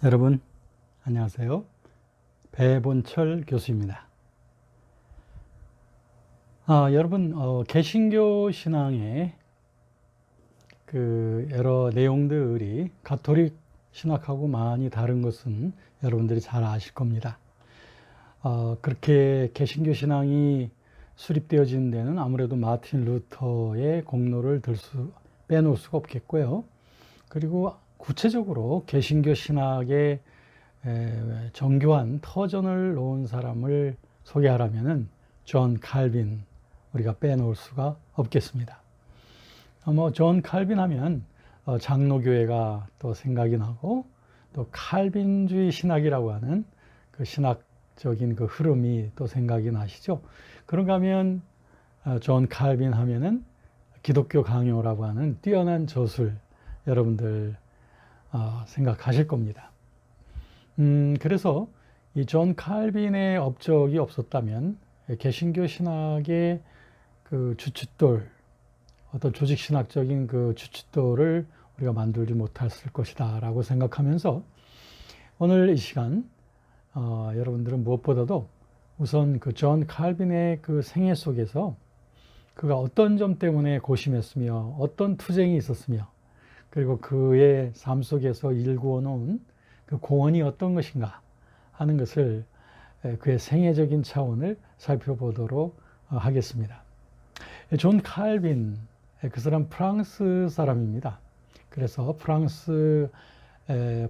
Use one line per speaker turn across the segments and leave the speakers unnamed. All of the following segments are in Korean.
여러분 안녕하세요. 배본철 교수입니다. 여러분 개신교 신앙의 그 여러 내용들이 가톨릭 신학하고 많이 다른 것은 여러분들이 잘 아실 겁니다. 그렇게 개신교 신앙이 수립되어진 데는 아무래도 마틴 루터의 공로를 빼놓을 수가 없겠고요. 그리고 구체적으로 개신교 신학의 정교한 터전을 놓은 사람을 소개하라면은 존 칼빈 우리가 빼놓을 수가 없겠습니다. 존 칼빈 하면 장로교회가 또 생각이 나고 또 칼빈주의 신학이라고 하는 그 신학적인 그 흐름이 또 생각이 나시죠. 그런가 하면 존 칼빈 하면은 기독교 강요라고 하는 뛰어난 저술 여러분들 생각하실 겁니다. 그래서 이 존 칼빈의 업적이 없었다면 개신교 신학의 그 주춧돌, 어떤 조직신학적인 그 주춧돌을 우리가 만들지 못했을 것이다 라고 생각하면서 오늘 이 시간 여러분들은 무엇보다도 우선 그 존 칼빈의 그 생애 속에서 그가 어떤 점 때문에 고심했으며 어떤 투쟁이 있었으며 그리고 그의 삶 속에서 일구어 놓은 그 공헌이 어떤 것인가 하는 것을 그의 생애적인 차원을 살펴보도록 하겠습니다. 존 칼빈, 그 사람 프랑스 사람입니다. 그래서 프랑스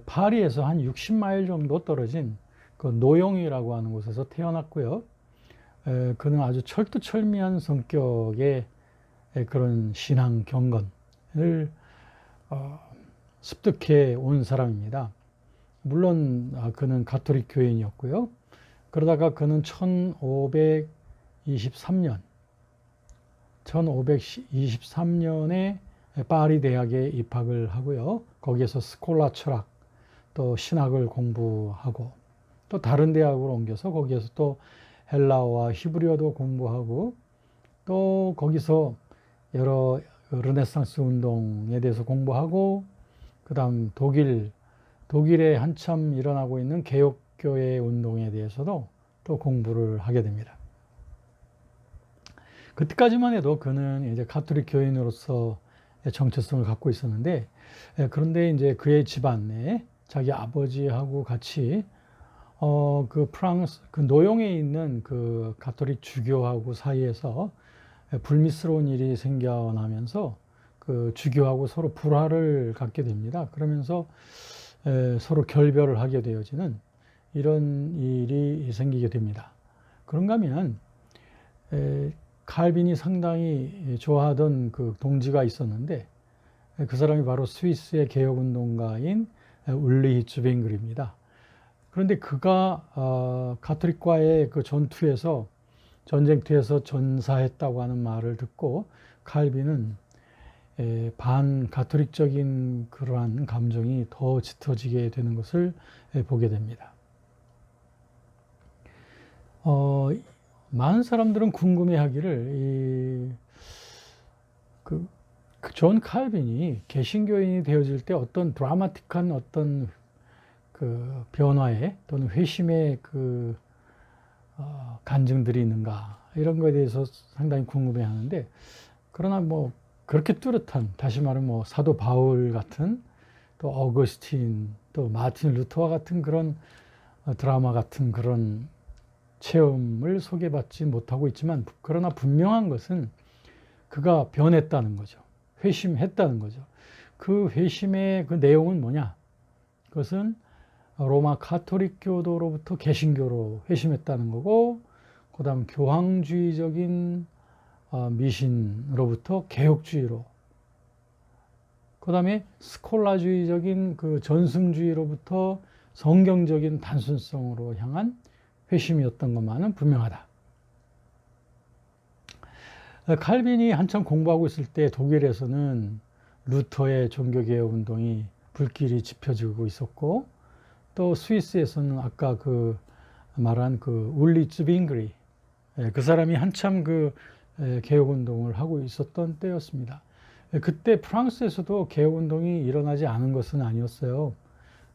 파리에서 한 60마일 정도 떨어진 그 노용이라고 하는 곳에서 태어났고요. 그는 아주 철두철미한 성격의 그런 신앙 경건을 습득해 온 사람입니다. 물론 그는 가톨릭 교인이었고요. 그러다가 그는 1523년에 파리 대학에 입학을 하고요. 거기에서 스콜라 철학, 또 신학을 공부하고 또 다른 대학으로 옮겨서 거기에서 또 헬라어와 히브리어도 공부하고 또 거기서 여러 르네상스 운동에 대해서 공부하고 그 다음 독일에 한참 일어나고 있는 개혁교회 운동에 대해서도 또 공부를 하게 됩니다. 그때까지만 해도 그는 이제 가톨릭 교인으로서 정체성을 갖고 있었는데 그런데 이제 그의 집안에 자기 아버지하고 같이 그 프랑스 그 노용에 있는 그 가톨릭 주교하고 사이에서 불미스러운 일이 생겨나면서 그 주교하고 서로 불화를 갖게 됩니다. 그러면서 서로 결별을 하게 되어지는 이런 일이 생기게 됩니다. 그런가 하면 칼빈이 상당히 좋아하던 그 동지가 있었는데 그 사람이 바로 스위스의 개혁운동가인 울리히 쯔빙글입니다. 그런데 그가 가톨릭과의 그 전쟁터에서 전사했다고 하는 말을 듣고 칼빈은 반 가톨릭적인 그러한 감정이 더 짙어지게 되는 것을 보게 됩니다. 많은 사람들은 궁금해하기를 존 칼빈이 개신교인이 되어질 때 어떤 드라마틱한 어떤 그 변화에 또는 회심의 그 간증들이 있는가 이런 거에 대해서 상당히 궁금해하는데 그러나 뭐 그렇게 뚜렷한 다시 말하면 뭐 사도 바울 같은 또 어거스틴 또 마틴 루터와 같은 그런 드라마 같은 그런 체험을 소개받지 못하고 있지만 그러나 분명한 것은 그가 변했다는 거죠. 회심했다는 거죠. 그 회심의 그 내용은 뭐냐? 그것은 로마 가톨릭교도로부터 개신교로 회심했다는 거고 그 다음 교황주의적인 미신으로부터 개혁주의로 그 다음에 스콜라주의적인 그 전승주의로부터 성경적인 단순성으로 향한 회심이었던 것만은 분명하다. 칼빈이 한참 공부하고 있을 때 독일에서는 루터의 종교개혁 운동이 불길이 지펴지고 있었고 또 스위스에서는 아까 그 말한 그 울리 쯔빙글이 그 사람이 한참 그 개혁운동을 하고 있었던 때였습니다. 그때 프랑스에서도 개혁운동이 일어나지 않은 것은 아니었어요.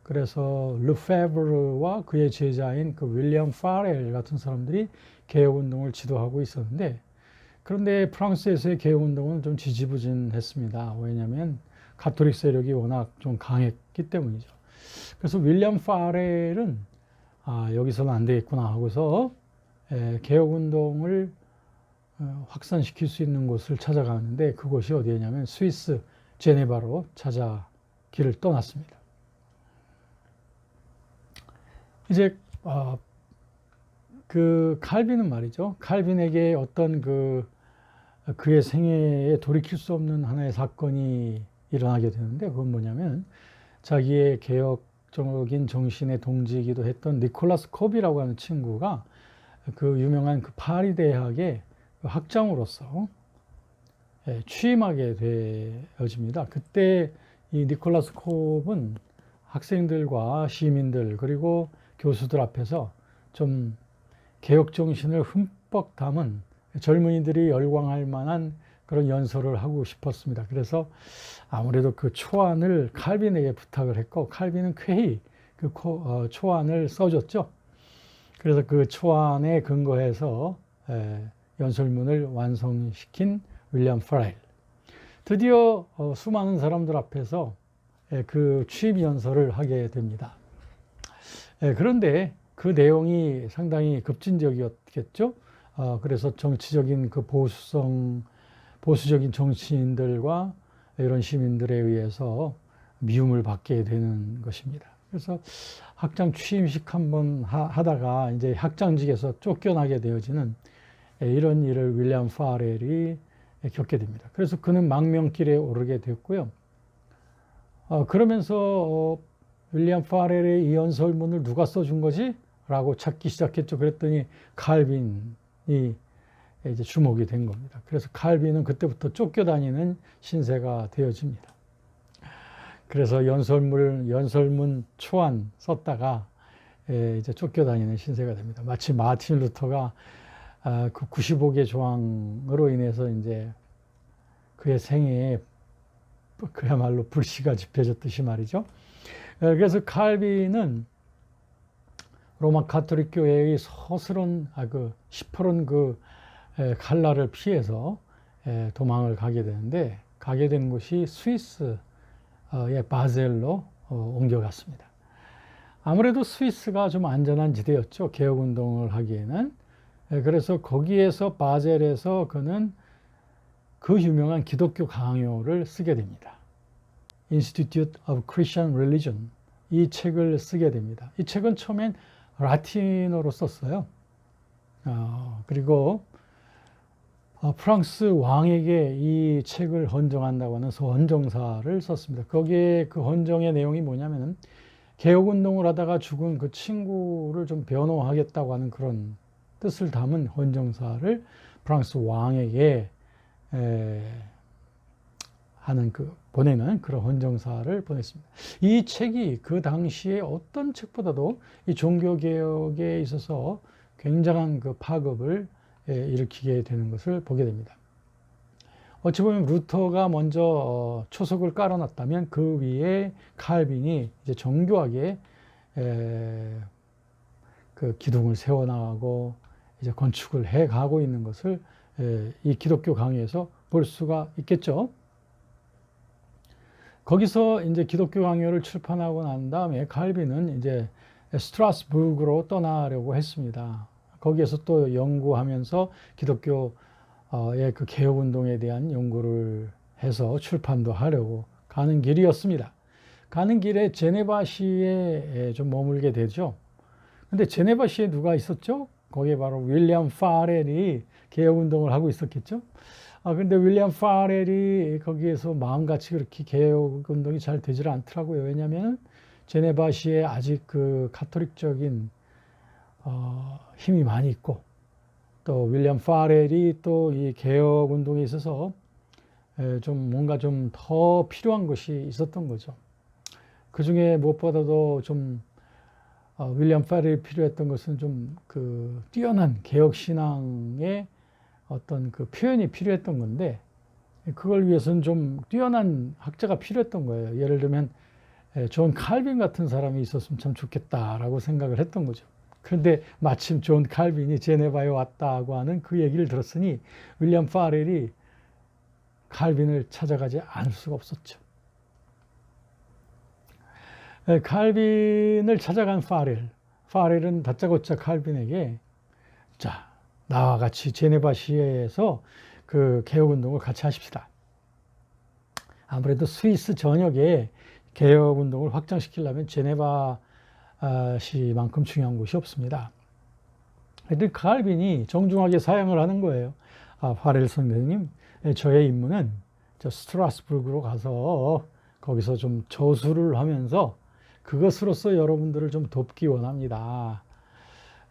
그래서 르페브르와 그의 제자인 그 윌리엄 파렐 같은 사람들이 개혁운동을 지도하고 있었는데, 그런데 프랑스에서의 개혁운동은 좀 지지부진했습니다. 왜냐하면 가톨릭 세력이 워낙 좀 강했기 때문이죠. 그래서 윌리엄 파렐은 여기서는 안 되겠구나 하고서 개혁운동을 확산시킬 수 있는 곳을 찾아가는데, 그곳이 어디냐면 스위스 제네바로 길을 떠났습니다. 이제 그 칼빈은 말이죠. 칼빈에게 어떤 그의 생애에 돌이킬 수 없는 하나의 사건이 일어나게 되는데, 그건 뭐냐면 자기의 개혁적인 정신의 동지이기도 했던 니콜라스 콥이라고 하는 친구가 그 유명한 그 파리 대학의 학장으로서 취임하게 되어집니다. 그때 이 니콜라스 콥은 학생들과 시민들 그리고 교수들 앞에서 좀 개혁 정신을 흠뻑 담은 젊은이들이 열광할 만한 그런 연설을 하고 싶었습니다. 그래서 아무래도 그 초안을 칼빈에게 부탁을 했고, 칼빈은 쾌히 그 초안을 써줬죠. 그래서 그 초안에 근거해서 연설문을 완성시킨 윌리엄 파렐. 드디어 수많은 사람들 앞에서 그 취임 연설을 하게 됩니다. 그런데 그 내용이 상당히 급진적이었겠죠. 그래서 정치적인 그 보수적인 정치인들과 이런 시민들에 의해서 미움을 받게 되는 것입니다. 그래서 학장 취임식 한번 하다가 이제 학장직에서 쫓겨나게 되어지는 이런 일을 윌리엄 파렐이 겪게 됩니다. 그래서 그는 망명길에 오르게 됐고요. 그러면서 윌리엄 파렐의 이 연설문을 누가 써준 거지? 라고 찾기 시작했죠. 그랬더니 칼빈이 이제 주목이 된 겁니다. 그래서 칼빈은 그때부터 쫓겨다니는 신세가 되어집니다. 그래서 연설문 초안 썼다가 이제 쫓겨다니는 신세가 됩니다. 마치 마틴 루터가 그 95개 조항으로 인해서 이제 그의 생애에 그야말로 불씨가 지펴졌듯이 말이죠. 그래서 칼빈은 로마 가톨릭 교회의 서스런 시퍼런 칼날을 피해서 도망을 가게 되는데, 가게 된 곳이 스위스의 바젤로 옮겨갔습니다. 아무래도 스위스가 좀 안전한 지대였죠. 개혁운동을 하기에는. 그래서 거기에서 바젤에서 그는 그 유명한 기독교 강요를 쓰게 됩니다. Institute of Christian Religion, 이 책을 쓰게 됩니다. 이 책은 처음엔 라틴어로 썼어요. 그리고 프랑스 왕에게 이 책을 헌정한다고 하는 헌정사를 썼습니다. 거기에 그 헌정의 내용이 뭐냐면은 개혁운동을 하다가 죽은 그 친구를 좀 변호하겠다고 하는 그런 뜻을 담은 헌정사를 프랑스 왕에게 보내는 그런 헌정사를 보냈습니다. 이 책이 그 당시에 어떤 책보다도 이 종교개혁에 있어서 굉장한 그 파급을 일으키게 되는 것을 보게 됩니다. 어찌 보면 루터가 먼저 초석을 깔아놨다면 그 위에 칼빈이 이제 정교하게 그 기둥을 세워나가고 이제 건축을 해가고 있는 것을 이 기독교 강요에서 볼 수가 있겠죠. 거기서 이제 기독교 강요를 출판하고 난 다음에 칼빈은 이제 스트라스부르크로 떠나려고 했습니다. 거기에서 또 연구하면서 기독교의 그 개혁운동에 대한 연구를 해서 출판도 하려고 가는 길이었습니다. 가는 길에 제네바시에 좀 머물게 되죠. 근데 제네바시에 누가 있었죠? 거기에 바로 윌리엄 파렐이 개혁운동을 하고 있었겠죠. 근데 윌리엄 파렐이 거기에서 마음같이 그렇게 개혁운동이 잘 되질 않더라고요. 왜냐하면 제네바시에 아직 그 가톨릭적인 힘이 많이 있고, 또 윌리엄 파렐이 또 이 개혁운동에 있어서 좀 뭔가 좀 더 필요한 것이 있었던 거죠. 그 중에 무엇보다도 좀 윌리엄 파렐이 필요했던 것은 좀 그 뛰어난 개혁신앙의 어떤 그 표현이 필요했던 건데, 그걸 위해서는 좀 뛰어난 학자가 필요했던 거예요. 예를 들면 존 칼빈 같은 사람이 있었으면 참 좋겠다라고 생각을 했던 거죠. 그런데 마침 존 칼빈이 제네바에 왔다고 하는 그 얘기를 들었으니 윌리엄 파렐이 칼빈을 찾아가지 않을 수가 없었죠. 칼빈을 찾아간 파렐은 다짜고짜 칼빈에게 자, 나와 같이 제네바 시에서 그 개혁운동을 같이 하십시다. 아무래도 스위스 전역에 개혁운동을 확장시키려면 제네바 시만큼 중요한 곳이 없습니다. 하여튼 칼빈이 정중하게 사양을 하는 거예요. 파렐 선생님, 저의 임무는 저 스트라스부르크로 가서 거기서 좀 저수를 하면서 그것으로서 여러분들을 좀 돕기 원합니다.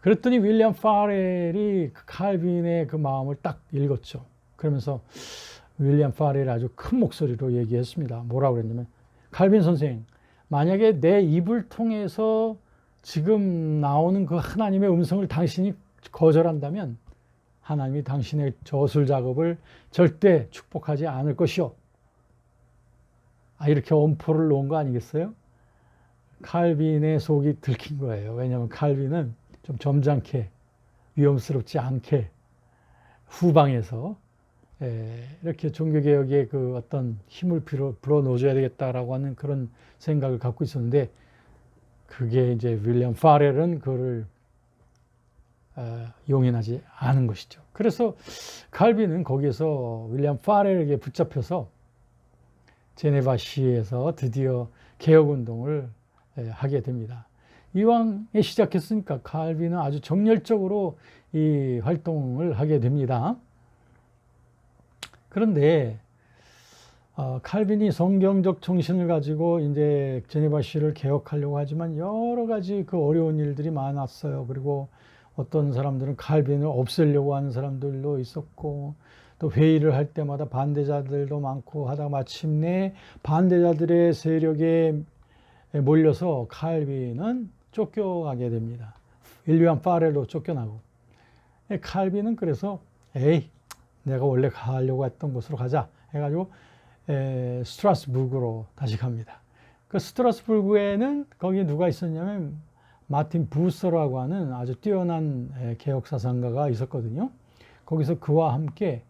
그랬더니 윌리엄 파렐이 칼빈의 그 마음을 딱 읽었죠. 그러면서 윌리엄 파렐이 아주 큰 목소리로 얘기했습니다. 뭐라고 그랬냐면, 칼빈 선생, 만약에 내 입을 통해서 지금 나오는 그 하나님의 음성을 당신이 거절한다면 하나님이 당신의 저술 작업을 절대 축복하지 않을 것이요. 이렇게 엄포를 놓은 거 아니겠어요? 칼빈의 속이 들킨 거예요. 왜냐하면 칼빈은 좀 점잖게, 위험스럽지 않게 후방에서 이렇게 종교개혁에 그 어떤 힘을 불어넣어줘야 되겠다라고 하는 그런 생각을 갖고 있었는데, 그게 이제 윌리엄 파렐은 그거를 용인하지 않은 것이죠. 그래서 칼빈은 거기에서 윌리엄 파렐에게 붙잡혀서 제네바 시에서 드디어 개혁운동을 하게 됩니다. 이왕에 시작했으니까 칼빈은 아주 정열적으로 이 활동을 하게 됩니다. 그런데 칼빈이 성경적 정신을 가지고 이제 제네바 시를 개혁하려고 하지만 여러 가지 그 어려운 일들이 많았어요. 그리고 어떤 사람들은 칼빈을 없애려고 하는 사람들도 있었고, 또 회의를 할 때마다 반대자들도 많고 하다가 마침내 반대자들의 세력에 몰려서 칼빈은 쫓겨가게 됩니다. 윌리엄 파렐도 쫓겨나고. 칼빈은 그래서 내가 원래 가려고 했던 곳으로 가자 해가지고 스트라스부르크로 다시 갑니다. 그 스트라스부르크에는 거기에 누가 있었냐면 마틴 부서라고 하는 아주 뛰어난 개혁사상가가 있었거든요. 거기서 그와 함께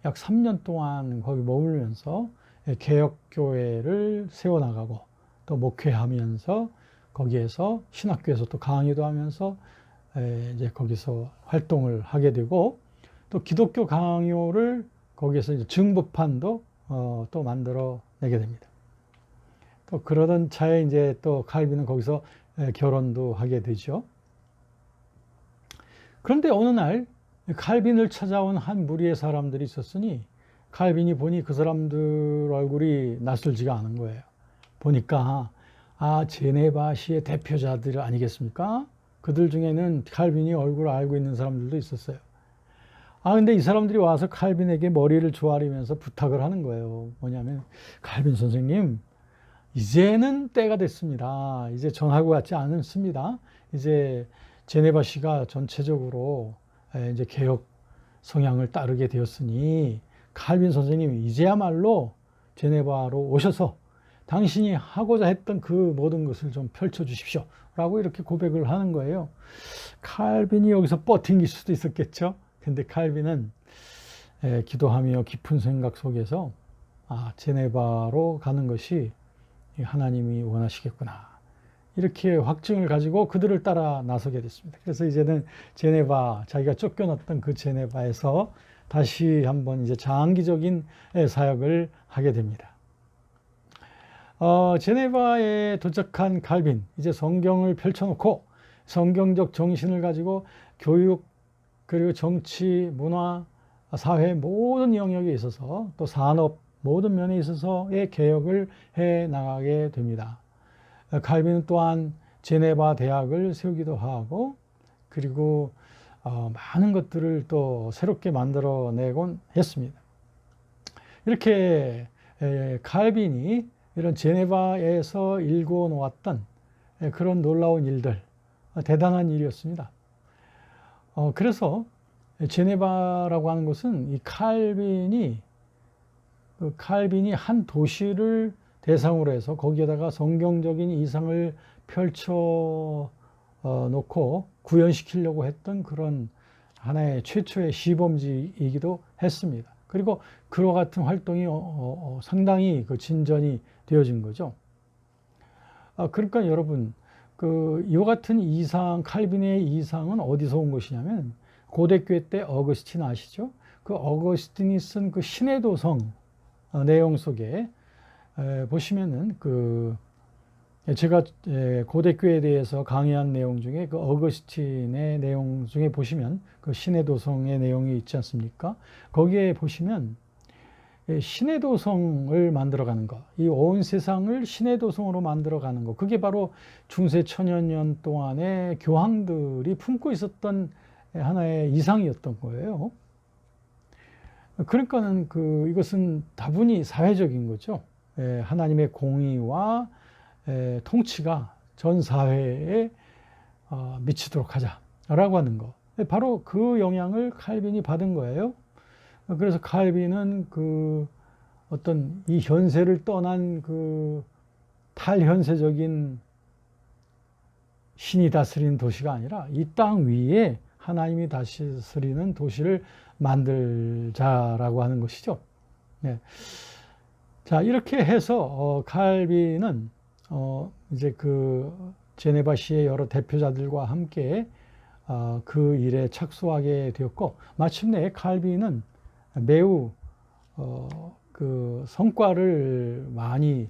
약 3년 동안 거기 머물면서 개혁교회를 세워나가고 또 목회하면서 거기에서 신학교에서 또 강의도 하면서 이제 거기서 활동을 하게 되고, 또 기독교 강요를 거기에서 이제 증거판도 또 만들어내게 됩니다. 또 그러던 차에 이제 또 칼빈은 거기서 결혼도 하게 되죠. 그런데 어느 날 칼빈을 찾아온 한 무리의 사람들이 있었으니 칼빈이 보니 그 사람들 얼굴이 낯설지가 않은 거예요. 보니까 제네바시의 대표자들 아니겠습니까? 그들 중에는 칼빈이 얼굴을 알고 있는 사람들도 있었어요. 근데 이 사람들이 와서 칼빈에게 머리를 조아리면서 부탁을 하는 거예요. 뭐냐면, 칼빈 선생님, 이제는 때가 됐습니다. 이제 전하고 같지 않습니다. 이제 제네바시가 전체적으로 이제 개혁 성향을 따르게 되었으니 칼빈 선생님이 이제야말로 제네바로 오셔서 당신이 하고자 했던 그 모든 것을 좀 펼쳐 주십시오 라고 이렇게 고백을 하는 거예요. 칼빈이 여기서 뻗팅길 수도 있었겠죠. 근데 칼빈은 기도하며 깊은 생각 속에서 제네바로 가는 것이 하나님이 원하시겠구나, 이렇게 확증을 가지고 그들을 따라 나서게 됐습니다. 그래서 이제는 제네바, 자기가 쫓겨났던 그 제네바에서 다시 한번 이제 장기적인 사역을 하게 됩니다. 제네바에 도착한 칼빈, 이제 성경을 펼쳐놓고 성경적 정신을 가지고 교육, 그리고 정치, 문화, 사회 모든 영역에 있어서, 또 산업 모든 면에 있어서의 개혁을 해 나가게 됩니다. 칼빈은 또한 제네바 대학을 세우기도 하고, 그리고 많은 것들을 또 새롭게 만들어내곤 했습니다. 이렇게 칼빈이 이런 제네바에서 일궈 놓았던 그런 놀라운 일들, 대단한 일이었습니다. 그래서 제네바라고 하는 것은 이 칼빈이 한 도시를 대상으로 해서 거기에다가 성경적인 이상을 펼쳐 놓고 구현시키려고 했던 그런 하나의 최초의 시범지이기도 했습니다. 그리고 그와 같은 활동이 상당히 그 진전이 되어진 거죠. 그러니까 여러분, 이와 같은 이상, 칼빈의 이상은 어디서 온 것이냐면 고대교회 때 어거스틴 아시죠? 그 어거스틴이 쓴 그 신의 도성 내용 속에 보시면은 제가 고대교회에 대해서 강의한 내용 중에 그 어거스틴의 내용 중에 보시면 그 신의 도성의 내용이 있지 않습니까? 거기에 보시면 신의 도성을 만들어가는 것, 이 온 세상을 신의 도성으로 만들어가는 것, 그게 바로 중세 천여년 동안의 교황들이 품고 있었던 하나의 이상이었던 거예요. 그러니까는 이것은 다분히 사회적인 거죠. 하나님의 공의와 통치가 전 사회에 미치도록 하자라고 하는 거. 바로 그 영향을 칼빈이 받은 거예요. 그래서 칼빈은 어떤 이 현세를 떠난 탈현세적인 신이 다스리는 도시가 아니라 이 땅 위에 하나님이 다스리는 도시를 만들자라고 하는 것이죠. 네. 자, 이렇게 해서 칼빈은 이제 제네바시의 여러 대표자들과 함께 그 일에 착수하게 되었고, 마침내 칼빈은 매우 성과를 많이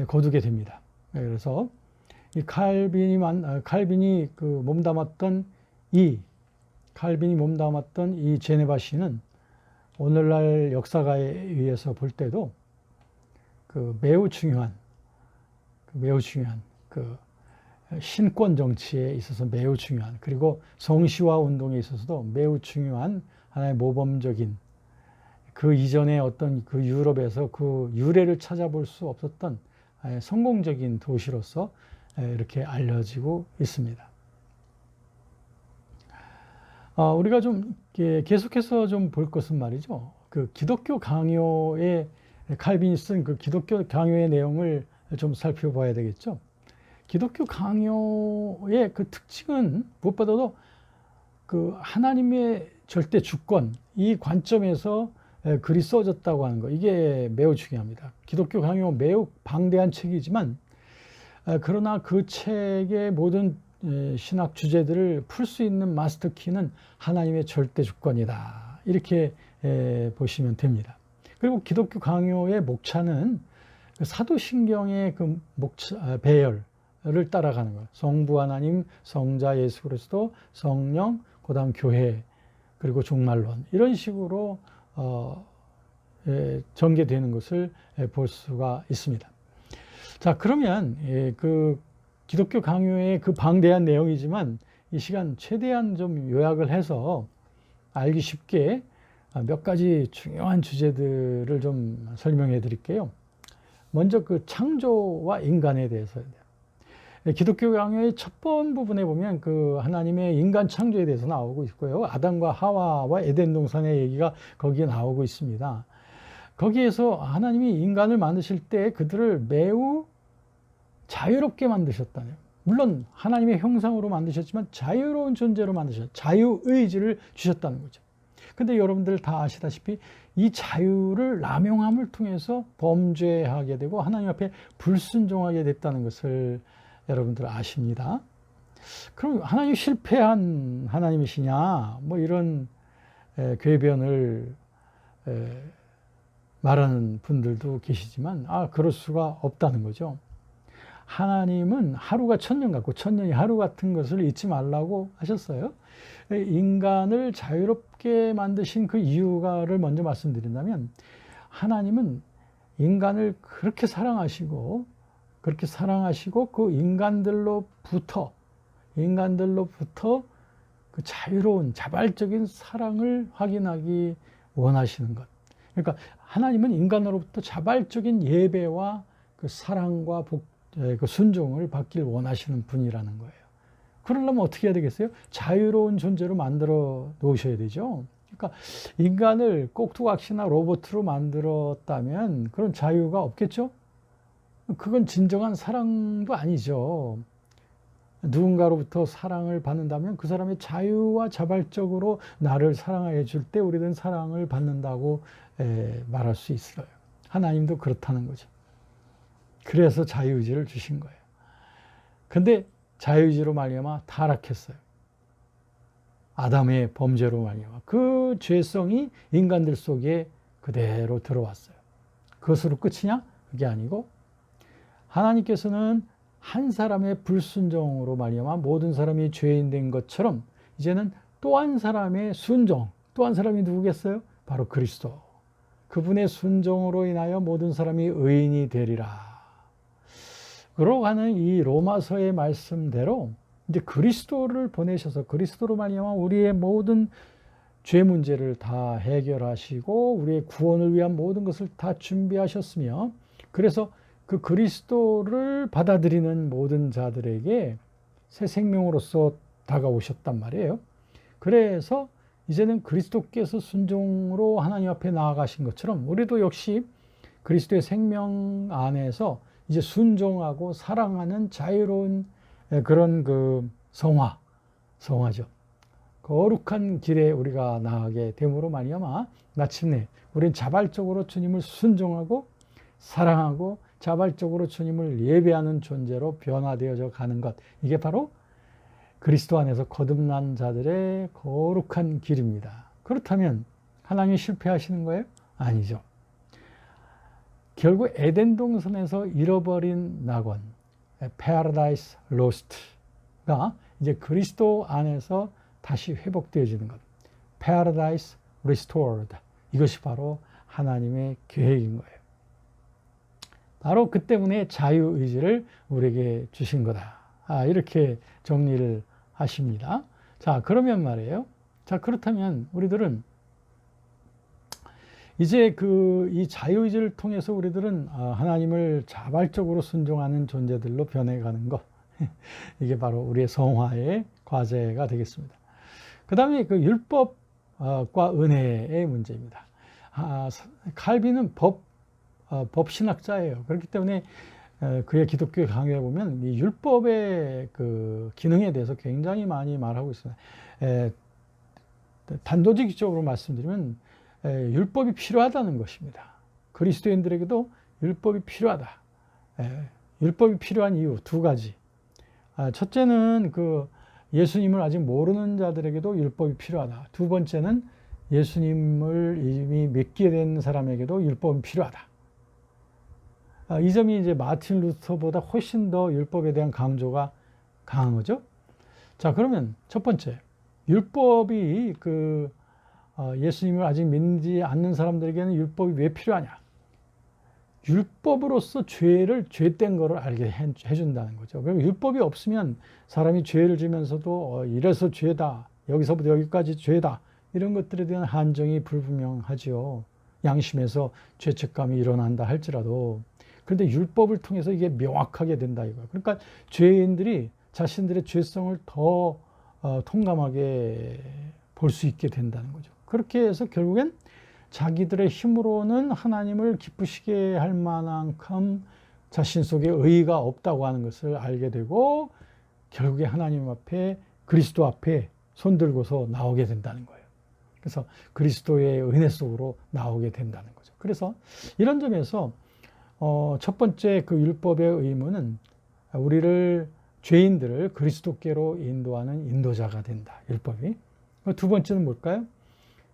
거두게 됩니다. 그래서 이 칼빈이 몸담았던 이 제네바시는 오늘날 역사가에 의해서 볼 때도 매우 중요한 신권 정치에 있어서 매우 중요한, 그리고 성시화 운동에 있어서도 매우 중요한 하나의 모범적인, 그 이전에 어떤 유럽에서 유래를 찾아볼 수 없었던 성공적인 도시로서 이렇게 알려지고 있습니다. 우리가 좀 계속해서 좀 볼 것은 말이죠. 기독교 강요의 칼빈이 쓴 기독교 강요의 내용을 좀 살펴봐야 되겠죠. 기독교 강요의 특징은 무엇보다도 하나님의 절대 주권, 이 관점에서 글이 써졌다고 하는 거, 이게 매우 중요합니다. 기독교 강요 매우 방대한 책이지만 그러나 그 책의 모든 신학 주제들을 풀 수 있는 마스터키는 하나님의 절대 주권이다, 이렇게 보시면 됩니다. 그리고 기독교 강요의 목차는 사도신경의 배열을 따라가는 거예요. 성부 하나님, 성자 예수 그리스도, 성령, 그다음 교회, 그리고 종말론, 이런 식으로 전개되는 것을 볼 수가 있습니다. 자, 그러면 기독교 강요의 방대한 내용이지만 이 시간 최대한 좀 요약을 해서 알기 쉽게 몇 가지 중요한 주제들을 좀 설명해 드릴게요. 먼저 창조와 인간에 대해서. 기독교 강요의 첫 번 부분에 보면 하나님의 인간 창조에 대해서 나오고 있고요. 아담과 하와와 에덴 동산의 얘기가 거기에 나오고 있습니다. 거기에서 하나님이 인간을 만드실 때 그들을 매우 자유롭게 만드셨다네요. 물론 하나님의 형상으로 만드셨지만 자유로운 존재로 자유의지를 주셨다는 거죠. 근데 여러분들 다 아시다시피 이 자유를 남용함을 통해서 범죄하게 되고 하나님 앞에 불순종하게 됐다는 것을 여러분들 아십니다. 그럼 하나님 실패한 하나님이시냐, 이런 궤변을 말하는 분들도 계시지만 그럴 수가 없다는 거죠. 하나님은 하루가 천년 같고 천년이 하루 같은 것을 잊지 말라고 하셨어요. 인간을 자유롭게 만드신 그 이유를 먼저 말씀드린다면, 하나님은 인간을 그렇게 사랑하시고 그 인간들로부터 그 자유로운 자발적인 사랑을 확인하기 원하시는 것. 그러니까 하나님은 인간으로부터 자발적인 예배와 사랑과 순종을 받길 원하시는 분이라는 거예요. 그러려면 어떻게 해야 되겠어요? 자유로운 존재로 만들어 놓으셔야 되죠. 그러니까 인간을 꼭두각시나 로봇으로 만들었다면 그런 자유가 없겠죠? 그건 진정한 사랑도 아니죠. 누군가로부터 사랑을 받는다면 그 사람의 자유와 자발적으로 나를 사랑해 줄 때 우리는 사랑을 받는다고 말할 수 있어요. 하나님도 그렇다는 거죠. 그래서 자유의지를 주신 거예요. 근데 자유의지로 말미암아 타락했어요. 아담의 범죄로 말미암아 그 죄성이 인간들 속에 그대로 들어왔어요. 그것으로 끝이냐? 그게 아니고 하나님께서는 한 사람의 불순종으로 말미암아 모든 사람이 죄인 된 것처럼 이제는 또 한 사람의 순종, 또 한 사람이 누구겠어요? 바로 그리스도. 그분의 순종으로 인하여 모든 사람이 의인이 되리라. 그러고 가는 이 로마서의 말씀대로 이제 그리스도를 보내셔서 그리스도로 말미암아 우리의 모든 죄 문제를 다 해결하시고 우리의 구원을 위한 모든 것을 다 준비하셨으며 그래서 그 그리스도를 받아들이는 모든 자들에게 새 생명으로서 다가오셨단 말이에요. 그래서 이제는 그리스도께서 순종으로 하나님 앞에 나아가신 것처럼 우리도 역시 그리스도의 생명 안에서 이제 순종하고 사랑하는 자유로운 그런 그 성화죠. 거룩한 길에 우리가 나아가게 됨으로 말미암아 마침내 우리는 자발적으로 주님을 순종하고 사랑하고 자발적으로 주님을 예배하는 존재로 변화되어져 가는 것. 이게 바로 그리스도 안에서 거듭난 자들의 거룩한 길입니다. 그렇다면 하나님이 실패하시는 거예요? 아니죠. 결국 에덴 동산에서 잃어버린 낙원, Paradise Lost가 이제 그리스도 안에서 다시 회복되어지는 것. Paradise Restored. 이것이 바로 하나님의 계획인 거예요. 바로 그 때문에 자유의지를 우리에게 주신 거다. 이렇게 정리를 하십니다. 자, 그러면 말이에요. 자, 그렇다면 우리들은 이제 이 자유의지를 통해서 우리들은 하나님을 자발적으로 순종하는 존재들로 변해가는 것. 이게 바로 우리의 성화의 과제가 되겠습니다. 그 다음에 그 율법과 은혜의 문제입니다. 칼빈은 법신학자예요. 그렇기 때문에 그의 기독교 강의에 보면 이 율법의 그 기능에 대해서 굉장히 많이 말하고 있습니다. 단도직입적으로 말씀드리면 율법이 필요하다는 것입니다. 그리스도인들에게도 율법이 필요하다. 율법이 필요한 이유 두 가지. 첫째는 그 예수님을 아직 모르는 자들에게도 율법이 필요하다. 두 번째는 예수님을 이미 믿게 된 사람에게도 율법은 필요하다. 이 점이 이제 마틴 루터보다 훨씬 더 율법에 대한 강조가 강한 거죠. 자, 그러면 첫 번째, 율법이 예수님을 아직 믿지 않는 사람들에게는 율법이 왜 필요하냐? 율법으로서 죄된 거를 알게 해준다는 거죠. 그럼 율법이 없으면 사람이 죄를 지면서도 이래서 죄다, 여기서부터 여기까지 죄다, 이런 것들에 대한 한정이 불분명하지요. 양심에서 죄책감이 일어난다 할지라도. 그런데 율법을 통해서 이게 명확하게 된다 이거예요. 그러니까 죄인들이 자신들의 죄성을 더 통감하게 볼 수 있게 된다는 거죠. 그렇게 해서 결국엔 자기들의 힘으로는 하나님을 기쁘시게 할 만큼 자신 속에 의의가 없다고 하는 것을 알게 되고 결국에 하나님 앞에 그리스도 앞에 손들고서 나오게 된다는 거예요. 그래서 그리스도의 은혜 속으로 나오게 된다는 거죠. 그래서 이런 점에서 첫 번째 그 율법의 의무는 우리를 죄인들을 그리스도께로 인도하는 인도자가 된다. 율법이. 두 번째는 뭘까요?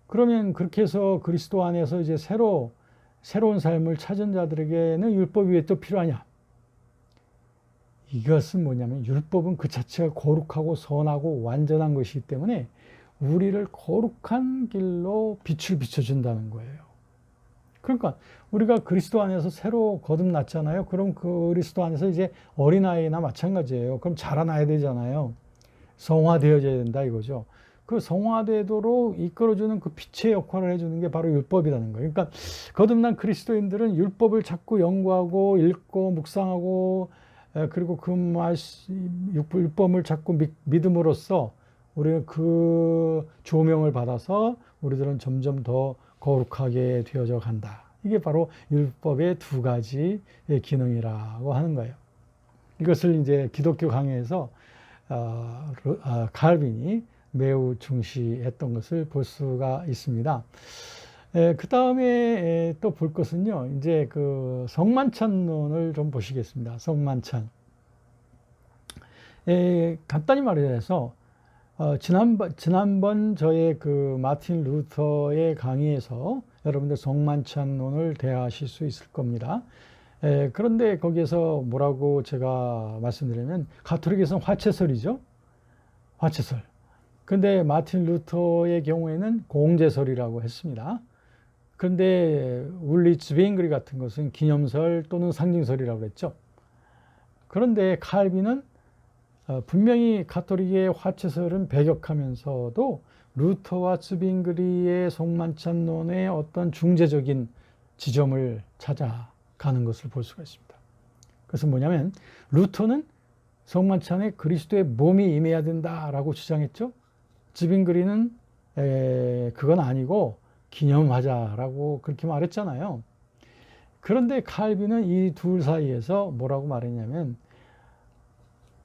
그러면 그렇게 해서 그리스도 안에서 이제 새로운 삶을 찾은 자들에게는 율법이 왜 또 필요하냐? 이것은 뭐냐면 율법은 그 자체가 거룩하고 선하고 완전한 것이기 때문에 우리를 거룩한 길로 빛을 비춰준다는 거예요. 그러니까 우리가 그리스도 안에서 새로 거듭났잖아요. 그럼 그리스도 안에서 이제 어린아이나 마찬가지예요. 그럼 자라나야 되잖아요. 성화되어져야 된다 이거죠. 그 성화되도록 이끌어주는 그 빛의 역할을 해주는 게 바로 율법이라는 거예요. 그러니까 거듭난 그리스도인들은 율법을 자꾸 연구하고 읽고 묵상하고 그리고 그 율법을 자꾸 믿음으로써 우리는 그 조명을 받아서 우리들은 점점 더 거룩하게 되어져 간다. 이게 바로 율법의 두 가지의 기능이라고 하는 거예요. 이것을 이제 기독교 강해에서 칼빈이 매우 중시했던 것을 볼 수가 있습니다. 그 다음에 또 볼 것은요, 이제 그 성만찬론을 좀 보시겠습니다. 성만찬. 간단히 말해서 지난번 저의 그 마틴 루터의 강의에서 여러분들 성만찬론을 대하실 수 있을 겁니다. 그런데 거기에서 뭐라고 제가 말씀드리면 가톨릭에서는 화채설이죠. 화채설. 근데 마틴 루터의 경우에는 공제설이라고 했습니다. 그런데 울리 즈빙그리 같은 것은 기념설 또는 상징설이라고 했죠. 그런데 칼빈은 분명히 가톨릭의 화채설은 배격하면서도 루터와 즈빙그리의 성만찬론의 어떤 중재적인 지점을 찾아가는 것을 볼 수가 있습니다. 그래서 뭐냐면 루터는 성만찬에 그리스도의 몸이 임해야 된다라고 주장했죠. 즈빙그리는 그건 아니고 기념하자라고 그렇게 말했잖아요. 그런데 칼빈은 이 둘 사이에서 뭐라고 말했냐면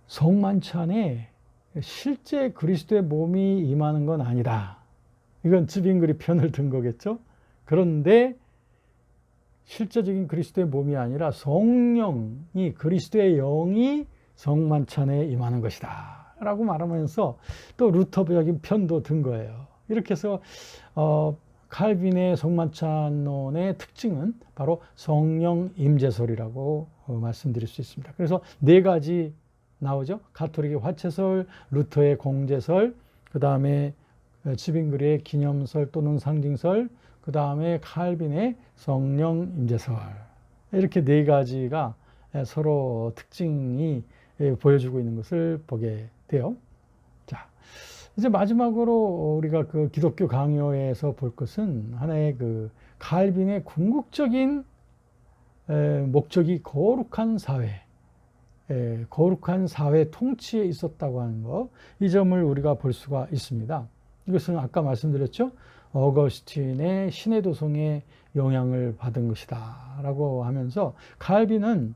성만찬에 실제 그리스도의 몸이 임하는 건 아니다. 이건 즈빙그리 편을 든 거겠죠. 그런데 실제적인 그리스도의 몸이 아니라 성령이 그리스도의 영이 성만찬에 임하는 것이다 라고 말하면서 또 루터적인 편도 든 거예요. 이렇게 해서 칼빈의 성만찬론의 특징은 바로 성령 임재설이라고 말씀드릴 수 있습니다. 그래서 네 가지 나오죠. 가톨릭의 화채설, 루터의 공제설, 그 다음에 즈빙그리의 기념설 또는 상징설, 그 다음에 칼빈의 성령 임재설. 이렇게 네 가지가 서로 특징이 보여주고 있는 것을 보게 돼요. 자, 이제 마지막으로 우리가 그 기독교 강요에서 볼 것은 하나의 그 칼빈의 궁극적인 목적이 거룩한 사회, 거룩한 사회 통치에 있었다고 하는 것, 이 점을 우리가 볼 수가 있습니다. 이것은 아까 말씀드렸죠. 어거스틴의 신의 도성에 영향을 받은 것이다 라고 하면서 칼빈은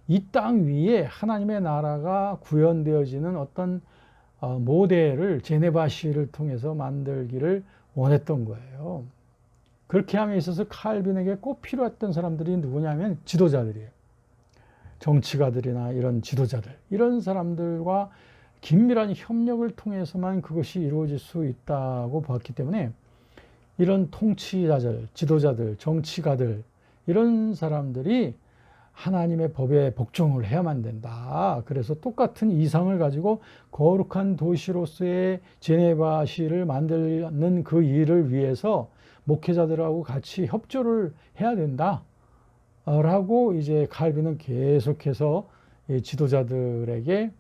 이 땅 위에 하나님의 나라가 구현되어지는 어떤 모델을 제네바시를 통해서 만들기를 원했던 거예요. 그렇게 함에 있어서 칼빈에게 꼭 필요했던 사람들이 누구냐면 지도자들이에요. 정치가들이나 이런 지도자들, 이런 사람들과 긴밀한 협력을 통해서만 그것이 이루어질 수 있다고 봤기 때문에 이런 통치자들, 지도자들, 정치가들, 이런 사람들이 하나님의 법에 복종을 해야만 된다. 그래서 똑같은 이상을 가지고 거룩한 도시로서의 제네바시를 만드는 그 일을 위해서 목회자들하고 같이 협조를 해야 된다. 라고 이제 칼빈은 계속해서 지도자들에게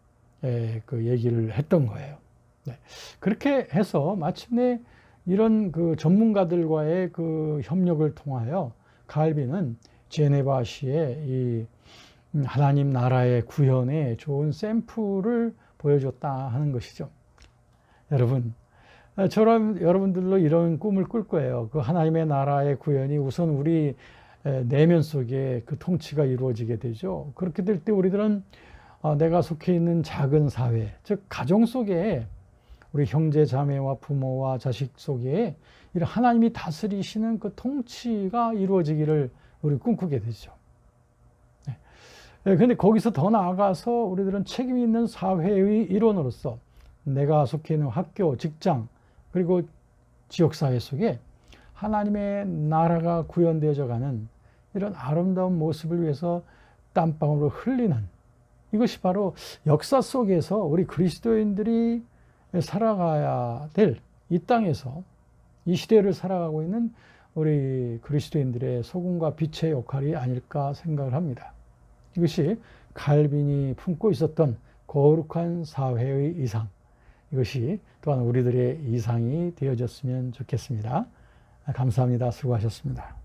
그 얘기를 했던 거예요. 네. 그렇게 해서 마침내 이런 그 전문가들과의 그 협력을 통하여 칼빈은 제네바시의 이 하나님 나라의 구현의 좋은 샘플을 보여줬다 하는 것이죠. 여러분, 저런 여러분들로 이런 꿈을 꿀 거예요. 그 하나님의 나라의 구현이 우선 우리 내면 속에 그 통치가 이루어지게 되죠. 그렇게 될 때 우리들은 내가 속해 있는 작은 사회, 즉 가정 속에 우리 형제 자매와 부모와 자식 속에 이런 하나님이 다스리시는 그 통치가 이루어지기를 우리 꿈꾸게 되죠. 그런데 거기서 더 나아가서 우리들은 책임 있는 사회의 일원으로서 내가 속해 있는 학교, 직장, 그리고 지역사회 속에 하나님의 나라가 구현되어져 가는 이런 아름다운 모습을 위해서 땀방울을 흘리는, 이것이 바로 역사 속에서 우리 그리스도인들이 살아가야 될 이 땅에서 이 시대를 살아가고 있는 우리 그리스도인들의 소금과 빛의 역할이 아닐까 생각을 합니다. 이것이 칼빈이 품고 있었던 거룩한 사회의 이상, 이것이 또한 우리들의 이상이 되어졌으면 좋겠습니다. 감사합니다. 수고하셨습니다.